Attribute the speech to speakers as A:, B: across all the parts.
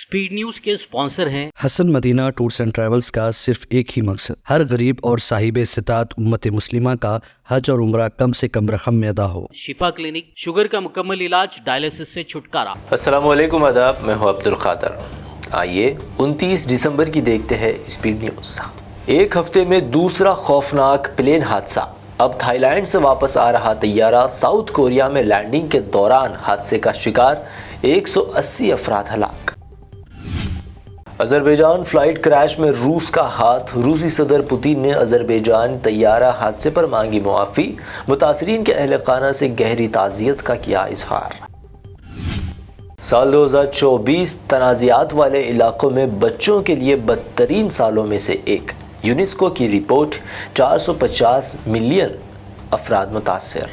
A: Speed news के sponsor हैं
B: Hasan Madina tours and travels का सिर्फ एक ही मकसद, हर गरीब और साहिब इस्तिताअत उम्मत मुस्लिमा का हज और उम्रा कम से कम रकम में अदा हो।
A: शिफा क्लिनिक, शुगर का मुकम्मल इलाज, डायलिसिस से छुटकारा।
C: अस्सलामु अलैकुम, आदाब, मैं हूं अब्दुल क़ादर। आइए 29 दिसंबर की देखते हैं स्पीड न्यूज़। एक हफ्ते में दूसरा खौफनाक प्लेन हादसा। अब थाईलैंड से वापस आ रहा तैयारा साउथ कोरिया में लैंडिंग के दौरान हादसे का शिकार, 180 अफराद हलाक। अजरबैजान फ्लाइट क्रैश में रूस का हाथ। रूसी सदर पुतिन ने अजरबैजान तैयारा हादसे पर मांगी मुआफ़ी। मुतासरीन के अहल खाना से गहरी ताज़ियत का किया इजहार। साल 2024 तनाज़ात वाले इलाकों में बच्चों के लिए बदतरीन सालों में से एक। यूनेस्को की रिपोर्ट, 450 मिलियन अफराद मुतासर।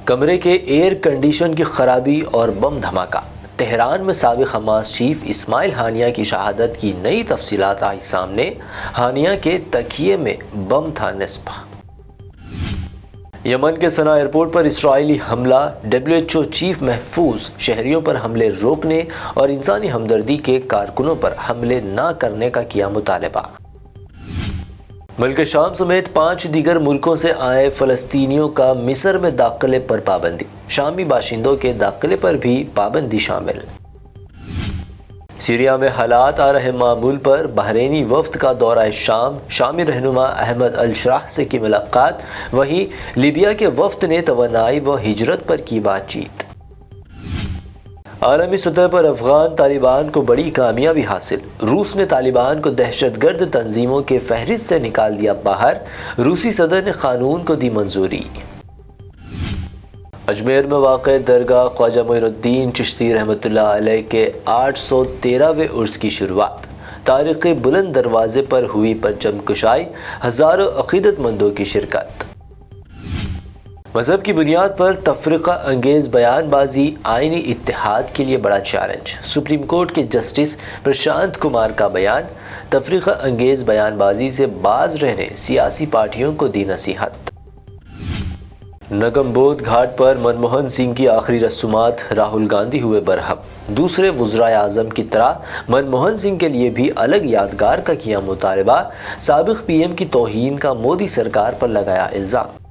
C: कमरे के एयर कंडीशन की खराबी और बम धमाका। तेहरान में साबिक हमास चीफ इस्माइल हानिया की शहादत की नई तफसीलात आई सामने। हानिया के तकिए में बम था निस्ब। यमन के सना एयरपोर्ट पर इसराइली हमला। WHO चीफ महफूज शहरियों पर हमले रोकने और इंसानी हमदर्दी के कारकुनों पर हमले न करने का किया मुतालबा। मुल्क शाम समेत 5 दीगर मुल्कों से आए फ़लस्तीनियों का मिस्र में दाखिले पर पाबंदी। शामी बाशिंदों के दाखिले पर भी पाबंदी शामिल। सीरिया में हालात आ रहे मामूल पर बहरीनी वफ्द का दौरा शाम। शामी रहनुमा अहमद अल शराह से की मुलाकात। वहीं लीबिया के वफ्द ने तवानाई व हिजरत पर की बातचीत। आलमी सतह पर अफगान तालिबान को बड़ी कामयाबी हासिल। रूस ने तालिबान को दहशतगर्द तंजीमों के फहरिस्त से निकाल दिया बाहर। रूसी सदर ने कानून को दी मंजूरी। अजमेर में वाक़े दरगाह ख्वाजा मोइनुद्दीन चिश्ती रहमतुल्लाह अलैह के 813वें उर्स की शुरुआत। तारीख़ बुलंद दरवाज़े पर हुई परचम कुशाई। हज़ारों अक़ीदतमंदों की शिरकत। मज़हब की बुनियाद पर तफरीक़ा अंगेज़ बयानबाजी आईनी इत्तेहाद के लिए बड़ा चैलेंज। सुप्रीम कोर्ट के जस्टिस प्रशांत कुमार का बयान। तफरीक़ा अंगेज़ बयानबाजी से बाज रहने सियासी पार्टियों को दी नसीहत। नगमबोध घाट पर मनमोहन सिंह की आखिरी रस्मात। राहुल गांधी हुए बरहम। दूसरे वज़राए आज़म की तरह मनमोहन सिंह के लिए भी अलग यादगार का किया मुतालबा। साबिक़ PM की तौहीन का मोदी सरकार पर लगाया इल्ज़ाम।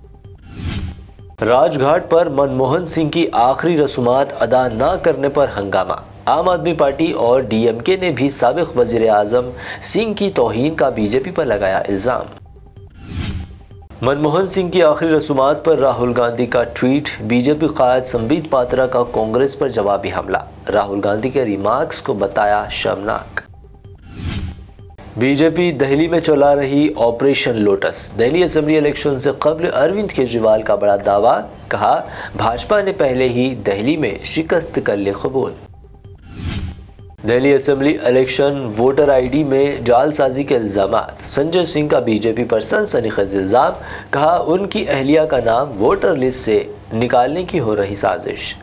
C: राजघाट पर मनमोहन सिंह की आखिरी रस्मात अदा न करने पर हंगामा। आम आदमी पार्टी और DMK ने भी साबिक़ वज़ीर आज़म सिंह की तौहीन का BJP पर लगाया इल्ज़ाम। मनमोहन सिंह की आखिरी रस्मात पर राहुल गांधी का ट्वीट। BJP क़ायद संबित पात्रा का कांग्रेस पर जवाबी हमला। राहुल गांधी के रिमार्क्स को बताया शर्मनाक। BJP दिल्ली में चला रही operation lotus. Delhi assembly election से कबल अरविंद केजरीवाल का बड़ा दावा। कहा, भाजपा ने पहले ही दिल्ली में शिकस्त कर ली कबूल। Delhi assembly election voter ID में जालसाजी के इल्ज़ामात। संजय सिंह का BJP पर सनसनीखेज़ इल्ज़ाम। कहा, उनकी अहलिया का नाम वोटर लिस्ट से निकालने की हो रही साजिश।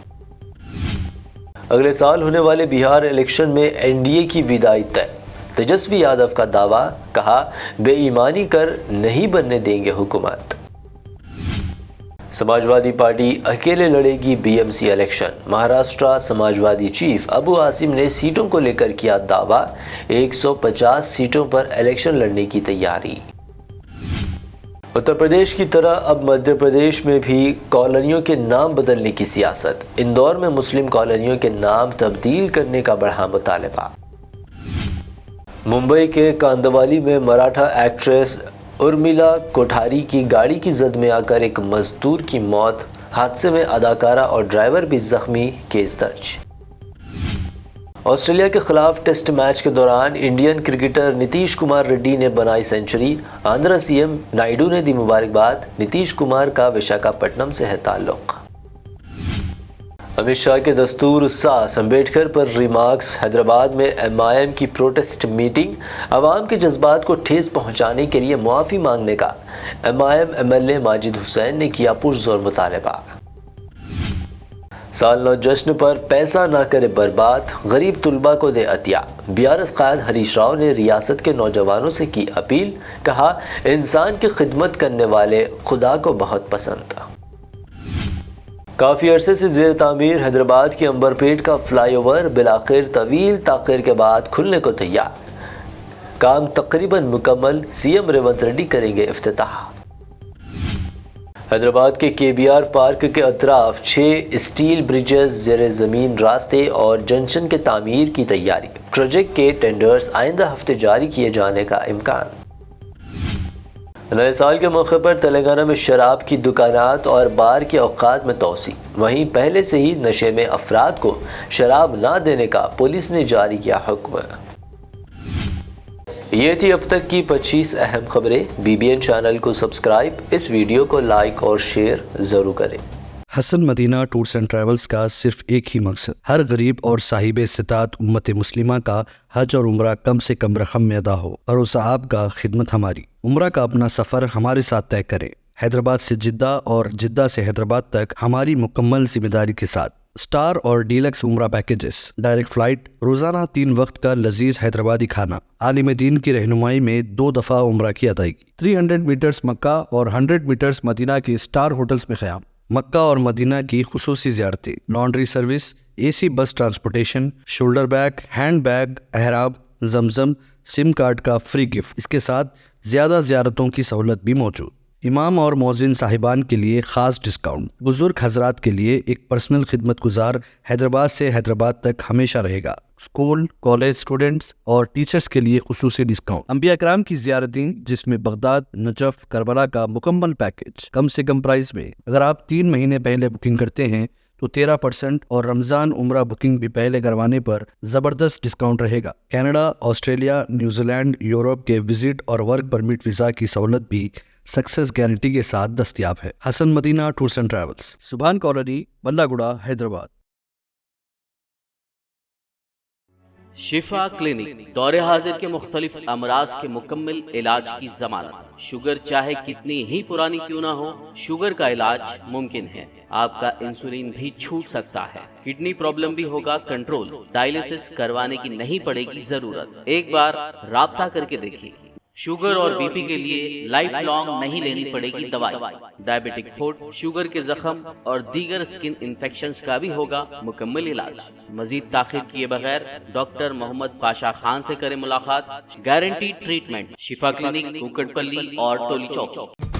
C: अगले साल होने वाले बिहार इलेक्शन में NDA की विदाई तय। तेजस्वी यादव का दावा। कहा, बेईमानी कर नहीं बनने देंगे हुकूमत। समाजवादी पार्टी अकेले लड़ेगी BMC election. Maharashtra Samajwadi chief Abu Asim ने सीटों को लेकर किया दावा। 150 सीटों पर इलेक्शन लड़ने की तैयारी। उत्तर प्रदेश की तरह अब मध्य प्रदेश में भी कॉलोनियों के नाम बदलने की सियासत। इंदौर में मुस्लिम कॉलोनियों के नाम तब्दील करने का बढ़ा मुतालबा। मुंबई के कांदवाली में मराठा एक्ट्रेस उर्मिला कोठारी की गाड़ी की जद में आकर एक मजदूर की मौत। हादसे में अदाकारा और ड्राइवर भी जख्मी, केस दर्ज। ऑस्ट्रेलिया के खिलाफ टेस्ट मैच के दौरान इंडियन क्रिकेटर नीतीश कुमार रेड्डी ने बनाई सेंचुरी। आंध्र CM नायडू ने दी मुबारकबाद। नीतीश कुमार का विशाखापट्टनम से है ताल्लुक। अमित शाह के दस्तूर सास अम्बेडकर पर रिमार्क्स। हैदराबाद में MIM की प्रोटेस्ट मीटिंग। अवाम के जज्बात को ठेस पहुंचाने के लिए मुआफ़ी मांगने का MIM MLA माजिद हुसैन ने किया पुरजोर मुतालबा। साल नौ जश्न पर पैसा ना करे बर्बाद, गरीब तुलबा को दे अतिया। BRS क़ायद हरीश राव ने रियासत के नौजवानों से की अपील। कहा, इंसान की खिदमत करने वाले खुदा को बहुत पसंद। काफ़ी अरसे से ज़ेर तामीर हैदराबाद के अंबरपेट का फ्लाईओवर बिलाखिर तवील ताख़ीर के बाद खुलने को तैयार। काम तकरीबन मुकम्मल, सीएम रेवंत रेड्डी करेंगे इफ्तिताह। हैदराबाद के केबीआर पार्क के अतराफ 6 स्टील ब्रिजेस, ज़ेर ज़मीन रास्ते और जंक्शन के तामीर की तैयारी। प्रोजेक्ट के टेंडर्स आइंदा हफ्ते जारी किए जाने का इम्कान। नए साल के मौके पर तेलंगाना में शराब की दुकानात और बार के औकात में तोसी। वहीं पहले से ही नशे में अफराद को शराब ना देने का पुलिस ने जारी किया हुक्म। ये थी अब तक की 25 अहम खबरें। BBN चैनल को सब्सक्राइब, इस वीडियो को लाइक और शेयर ज़रूर करें।
B: Hasan Madina tours and travels का सिर्फ एक ही मकसद, हर गरीब और साहिब इस्तिताअत उम्मत मुस्लिमा का हज और उम्रा कम से कम रकम में अदा हो। भरोसा आपका, खिदमत हमारी। उम्रा का अपना सफ़र हमारे साथ तय करें। हैदराबाद से जिद्दा और जिद्दा से हैदराबाद तक हमारी मुकम्मल जिम्मेदारी के साथ। स्टार और डीलक्स उम्रा पैकेजेस, डायरेक्ट फ्लाइट, रोज़ाना 3 वक्त का लजीज हैदराबादी खाना, आलिम दीन की रहनुमाई में 2 दफ़ा उम्रा की अदायगी,
D: 300 मीटर्स मक्का और 100 मीटर्स मदीना की स्टार होटल्स में क़याम,
B: मक्का और मदीना की खुसूसी ज़ियारतें, laundry service, AC bus transportation, shoulder bag, hand bag, अहराब, जमजम, सिम कार्ड का फ्री गिफ्ट। इसके साथ ज़्यादा ज़ियारतों की सहूलत भी मौजूद। इमाम और मौज़िन साहिबान के लिए ख़ास डिस्काउंट। बुजुर्ग हजरात के लिए एक पर्सनल खिदमत गुजार हैदराबाद से हैदराबाद तक हमेशा रहेगा।
D: स्कूल, कॉलेज स्टूडेंट्स और टीचर्स के लिए खुसूसी डिस्काउंट। अंबिया कराम की ज़ियारतें, जिसमें बगदाद, नजफ, करबला का मुकम्मल पैकेज कम से कम प्राइस में। अगर आप 3 महीने पहले बुकिंग करते हैं तो 13% और रमज़ान उम्रा बुकिंग भी पहले करवाने पर ज़बरदस्त डिस्काउंट रहेगा। कनाडा, ऑस्ट्रेलिया, न्यूजीलैंड, यूरोप के विजिट और वर्क परमिट वीज़ा की सहूलत भी सक्सेस गारंटी के साथ दस्तयाब है। Hasan Madina tours and travels, Subhan colony, Ballaguda, Hyderabad.
A: Shifa clinic, दौरे हाजिर के मुख्तलिफ अमराज के मुकम्मल इलाज की जमानत। शुगर चाहे कितनी ही पुरानी क्यों ना हो, शुगर का इलाज मुमकिन है। आपका इंसुलिन भी छूट सकता है। किडनी प्रॉब्लम भी होगा कंट्रोल। डायलिसिस करवाने की नहीं पड़ेगी जरूरत। एक बार राब्ता करके देखिए। शुगर और बीपी के लिए लाइफ लॉन्ग नहीं लेनी पड़ेगी दवाई। डायबिटिक फूड, शुगर के जख्म और दीगर स्किन इन्फेक्शंस का भी होगा मुकम्मल इलाज। मजीद ताखिर किए बगैर डॉक्टर मोहम्मद पाशा खान से करें मुलाकात। Guarantee treatment. शिफा क्लिनिक, कुकटपल्ली और टोली चौक।